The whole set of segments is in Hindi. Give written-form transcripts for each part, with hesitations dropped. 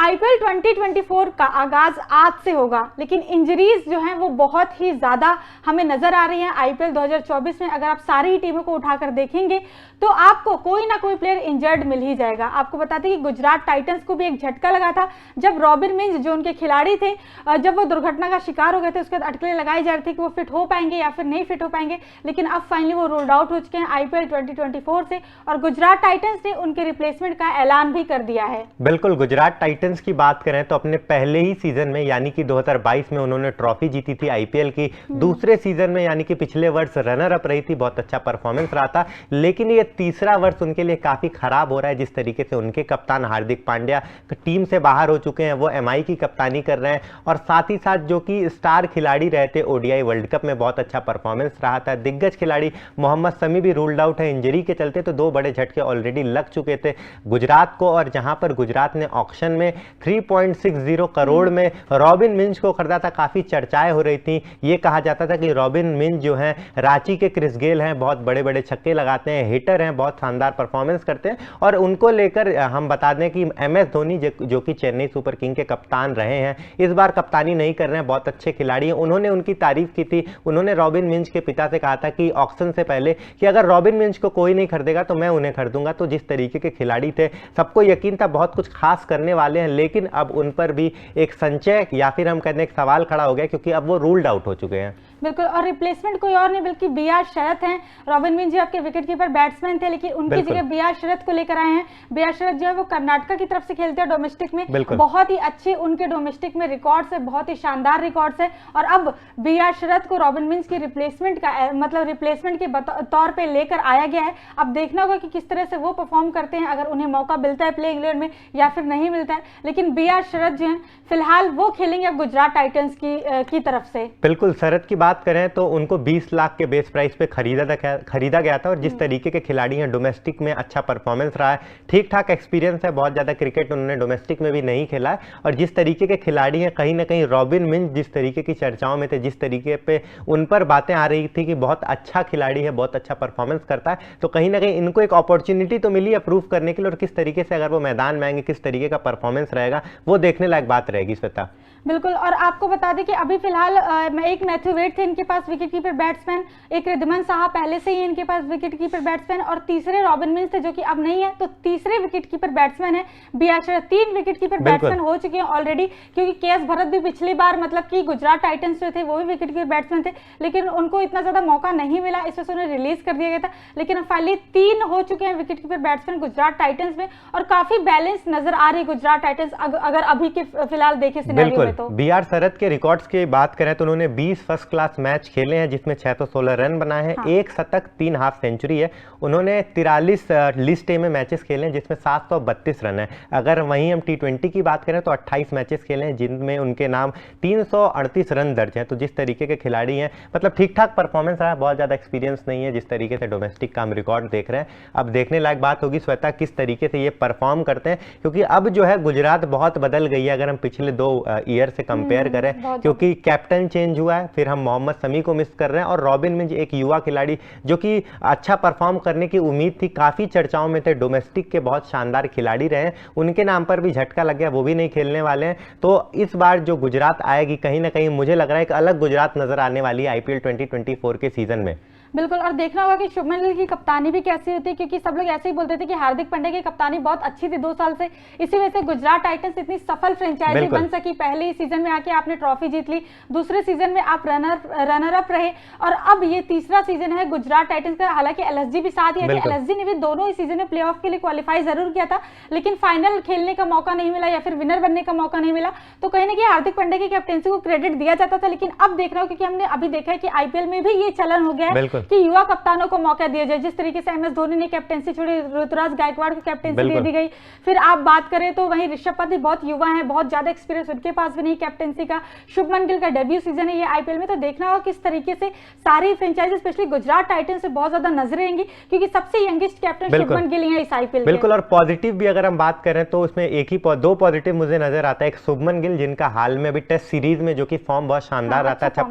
आईपीएल 2024 का आगाज आज से होगा, लेकिन इंजरीज जो हैं वो बहुत ही ज़्यादा हमें नज़र आ रही हैं। आईपीएल 2024 में अगर आप सारी टीमों को उठाकर देखेंगे तो आपको कोई ना कोई प्लेयर इंजर्ड मिल ही जाएगा। आपको बताते हैं कि गुजरात टाइटंस को भी एक झटका लगा था जब रॉबिन मिंज जो उनके खिलाड़ी थे, जब वो दुर्घटना का शिकार हो गए थे, उसके बाद अटकलें लगाई जा रही थी कि वो फिट हो पाएंगे या फिर नहीं फिट हो पाएंगे, लेकिन अब फाइनली वो रोल्ड आउट हो चुके हैं आईपीएल 2024 से और गुजरात टाइटंस ने उनके रिप्लेसमेंट का ऐलान भी कर दिया है। बिल्कुल, गुजरात टाइटंस की बात करें तो अपने पहले ही सीजन में यानी कि 2022 में उन्होंने ट्रॉफी जीती थी आईपीएल की। दूसरे सीजन में यानी कि पिछले वर्ष रनर अप रही थी, बहुत अच्छा परफॉर्मेंस रहा था, लेकिन ये तीसरा वर्ष उनके लिए काफी खराब हो रहा है। जिस तरीके से उनके कप्तान हार्दिक पांड्या टीम से बाहर हो चुके हैं, वो एमआई की कप्तानी कर रहे हैं और साथ ही साथ जो कि स्टार खिलाड़ी रहे थे ओडीआई वर्ल्ड कप में बहुत अच्छा परफॉर्मेंस रहा था, दिग्गज खिलाड़ी मोहम्मद शमी भी रूल्ड आउट है इंजरी के चलते, तो दो बड़े झटके ऑलरेडी लग चुके थे गुजरात को। और जहां पर गुजरात ने ऑक्शन में 3.60 करोड़ में रॉबिन मिंज को खरीदा था, काफी चर्चाएं हो रही थी। ये कहा जाता था कि रॉबिन मिंज जो है रांची के क्रिस गेल हैं, बहुत बड़े बड़े छक्के लगाते हैं, हिटर हैं, बहुत शानदार परफॉर्मेंस करते हैं। और उनको लेकर हम बता दें कि एमएस धोनी जो कि चेन्नई सुपर किंग के कप्तान रहे हैं, इस बार कप्तानी नहीं कर रहे हैं, बहुत अच्छे खिलाड़ी हैं। उन्होंने उनकी तारीफ की थी। उन्होंने रॉबिन मिंज के पिता से कहा था कि ऑक्शन से पहले कि अगर रॉबिन मिंज को कोई नहीं खरीदेगा तो मैं उन्हें खरीदूंगा। तो जिस तरीके के खिलाड़ी थे, सबको यकीन था बहुत कुछ खास करने वाले हैं, लेकिन अब उन पर भी एक संचय या फिर हम कहते हैं एक सवाल खड़ा हो गया क्योंकि अब वो रूल्ड आउट हो चुके हैं। बिल्कुल, और रिप्लेसमेंट कोई और नहीं बल्कि बीआर शरत हैं। रॉबिन मिंज आपके विकेट कीपर बैट्समैन थे, लेकिन उनकी जगह बीआर शरत को लेकर आए हैं। बीआर शरत जो है वो कर्नाटका की तरफ से खेलते हैं डोमेस्टिक में, बहुत ही अच्छे उनके डोमेस्टिक में रिकॉर्ड्स है, बहुत ही शानदार रिकॉर्ड्स है। और अब बीआर शरत को रॉबिन मिंज की रिप्लेसमेंट का मतलब रिप्लेसमेंट के तौर पे लेकर आया गया है। अब देखना होगा कि किस तरह से वो परफॉर्म करते हैं, अगर उन्हें मौका मिलता है प्ले इंग्लैंड में या फिर नहीं मिलता है। लेकिन बीआर शरत जो है फिलहाल वो खेलेंगे अब गुजरात टाइटंस की तरफ से। बिल्कुल, शरत की बात करें तो उनको 20 लाख के बेस प्राइस पे खरीदा गया था और जिस तरीके के खिलाड़ी हैं, डोमेस्टिक में अच्छा परफॉर्मेंस रहा है, ठीक ठाक एक्सपीरियंस है, बहुत ज़्यादा क्रिकेट उन्होंने डोमेस्टिक में भी नहीं खेला है। और जिस तरीके के खिलाड़ी हैं, कहीं ना कहीं रॉबिन मिंज जिस तरीके की चर्चाओं में थे, जिस तरीके पे उन पर बातें आ रही थी कि बहुत अच्छा खिलाड़ी है, बहुत अच्छा परफॉर्मेंस करता है, तो कहीं ना कहीं इनको एक अपॉर्चुनिटी तो मिली है प्रूव करने के लिए। और किस तरीके से अगर वो मैदान में आएंगे, किस तरीके का परफॉर्मेंस रहेगा, वो देखने लायक बात रहेगी श्वेता। बिल्कुल, और आपको बता दें कि अभी फिलहाल एक मैथ्यू वेड थे इनके पास विकेट कीपर बैट्समैन, एक रिद्धिमान साहा पहले से ही इनके पास विकेट कीपर बैट्समैन, और तीसरे रॉबिन मिंज थे जो कि अब नहीं है, तो तीसरे विकेट कीपर बैट्समैन है बीआर शरत। 3 विकेट कीपर बैट्समैन हो चुके हैं ऑलरेडी, क्योंकि केएस भरत भी पिछली बार मतलब कि गुजरात टाइटंस जो थे वो भी विकेट कीपर बैट्समैन थे, लेकिन उनको इतना ज्यादा मौका नहीं मिला, इस वजह से उन्हें रिलीज कर दिया गया था। लेकिन फाइनली 3 हो चुके हैं wicket keeper batsman Gujarat Titans में, और काफी बैलेंस नजर आ रही गुजरात टाइटंस अगर अभी के फिलहाल देखे सिनेरियो में। तो बीआर शरत के रिकॉर्ड्स की बात करें तो उन्होंने 20 फर्स्ट क्लास मैच खेले हैं जिसमें 616 रन बनाए हैं, 1 शतक 3 हाफ सेंचुरी है। उन्होंने 43 लिस्ट ए में मैचेस खेले हैं जिसमें 732 रन है। अगर वहीं हम टी20 की बात करें तो 28 मैचेस खेले हैं जिनमें उनके नाम 338 रन दर्ज हैं। तो जिस तरीके के खिलाड़ी हैं, मतलब ठीक ठाक परफॉर्मेंस रहा, बहुत ज़्यादा एक्सपीरियंस नहीं है जिस तरीके से डोमेस्टिक का हम रिकॉर्ड देख रहे हैं। अब देखने लायक बात होगी श्वेता किस तरीके से ये परफॉर्म करते हैं, क्योंकि अब जो है गुजरात बहुत बदल गई है अगर हम पिछले 2 ईयर से कंपेयर करें, क्योंकि कैप्टन चेंज हुआ है, फिर हम मोहम्मद शमी को मिस कर रहे हैं, और रॉबिन मिंज एक युवा खिलाड़ी जो कि अच्छा परफॉर्म करने की उम्मीद थी, काफी चर्चाओं में थे, डोमेस्टिक के बहुत शानदार खिलाड़ी रहे, उनके नाम पर भी झटका लग गया, वो भी नहीं खेलने वाले हैं। तो इस बार जो गुजरात आएगी, कहीं ना कहीं मुझे लग रहा है एक अलग गुजरात नजर आने वाली है आईपीएल 2024 के सीजन में। बिल्कुल, और देखना होगा कि शुभमन गिल की कप्तानी भी कैसी होती है, क्योंकि सब लोग ऐसे ही बोलते थे कि हार्दिक पांड्या की कप्तानी बहुत अच्छी थी 2 साल से, इसी वजह से गुजरात टाइटंस इतनी सफल फ्रेंचाइजी बन सकी। पहले ही सीजन में आके आपने ट्रॉफी जीत ली, दूसरे सीजन में आप रनर अप रहे, और अब ये तीसरा सीजन है गुजरात टाइटंस का। हालांकि एलएसजी भी साथ ही है, एलएसजी ने भी दोनों ही सीजन में प्लेऑफ के लिए क्वालिफाई जरूर किया था, लेकिन फाइनल खेलने का मौका नहीं मिला या फिर विनर बनने का मौका नहीं मिला। तो कहीं ना कहीं हार्दिक पांड्या की कैप्टेंसी को क्रेडिट दिया जाता था, लेकिन अब देख रहा हूँ क्योंकि हमने अभी देखा है कि आईपीएल में भी ये चलन हो गया है कि युवा कप्तान को मौका दिया जाए। जिस तरीके से एमएस धोनी ने कैप्टेंसी छोड़ी, ऋतुराज गायकवाड़ को कैप्टेंसी दे दी गई। फिर आप बात करें तो वहीं ऋषभ पंत बहुत युवा है, बहुत ज्यादा एक्सपीरियंस उनके पास भी नहीं कैप्टेंसी का। शुभमन गिल का डेब्यू सीजन है ये आईपीएल में, तो देखना होगा किस तरीके से सारी फ्रेंचाइजी स्पेशली गुजरात टाइटंस से बहुत ज्यादा नजरें रहेंगी, क्योंकि सबसे यंगेस्ट कैप्टन शुभमन गिल है इस आईपीएल। बिल्कुल, और पॉजिटिव भी अगर हम बात करें तो उसमें दो पॉजिटिव मुझे नजर आता है। एक शुभमन गिल जिनका हाल में अभी टेस्ट सीरीज में जो कि फॉर्म बहुत शानदार रहा था, अच्छा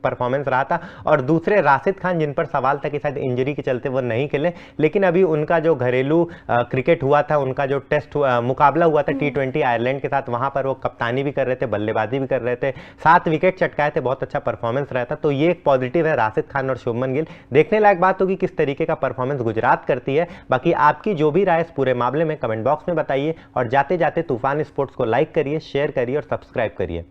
परफॉर्मेंस रहा था, और दूसरे राशिद खान जिन पर सवाल था कि शायद इंजरी के चलते वो नहीं खेले, लेकिन अभी उनका जो घरेलू क्रिकेट हुआ था, उनका जो टेस्ट मुकाबला हुआ था T20 आयरलैंड के साथ, वहां पर वो कप्तानी भी कर रहे थे, बल्लेबाजी भी कर रहे थे, 7 विकेट चटकाए थे, बहुत अच्छा परफॉर्मेंस रहा था। तो ये एक पॉजिटिव है राशिद खान और शुभमन गिल। देखने लायक बात होगी किस तरीके का परफॉर्मेंस गुजरात करती है। बाकी आपकी जो भी राय इस पूरे मामले में कमेंट बॉक्स में बताइए, और जाते जाते तूफान स्पोर्ट्स को लाइक करिए, शेयर करिए और सब्सक्राइब करिए।